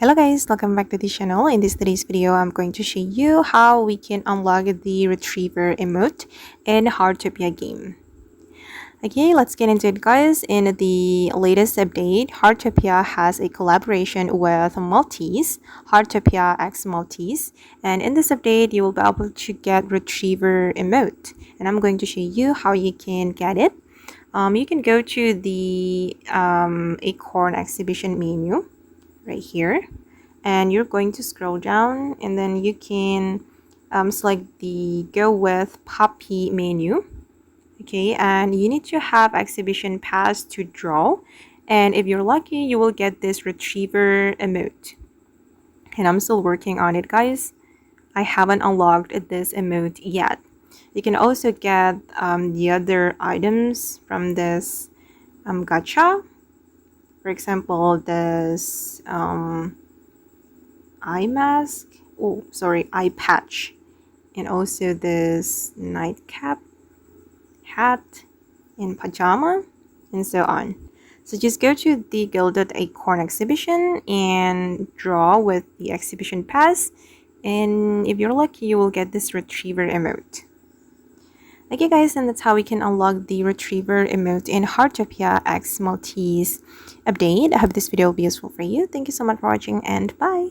Hello guys, welcome back to the channel. In today's video, I'm going to show you how we can unlock the retriever emote in Heartopia game. Okay, let's get into it guys. In the latest update, Heartopia has a collaboration with Maltese, Heartopia x Maltese, and in this update, you will be able to get retriever emote, and I'm going to show you how you can get it. You can go to the Acorn exhibition menu right here, and you're going to scroll down, and then you can select the go with puppy menu. Okay, and you need to have exhibition pass to draw, and if you're lucky you will get this retriever emote, and I'm still working on it guys. I haven't unlocked this emote yet. You can also get the other items from this gacha. For example, this eye mask, eye patch, and also this nightcap, hat, and pajama, and so on. So just go to the Gilded Acorn exhibition and draw with the exhibition pass, and if you're lucky you will get this retriever emote. Okay guys, and that's how we can unlock the retriever emote in Heartopia x Maltese update. I hope this video will be useful for you. Thank you so much for watching, and bye!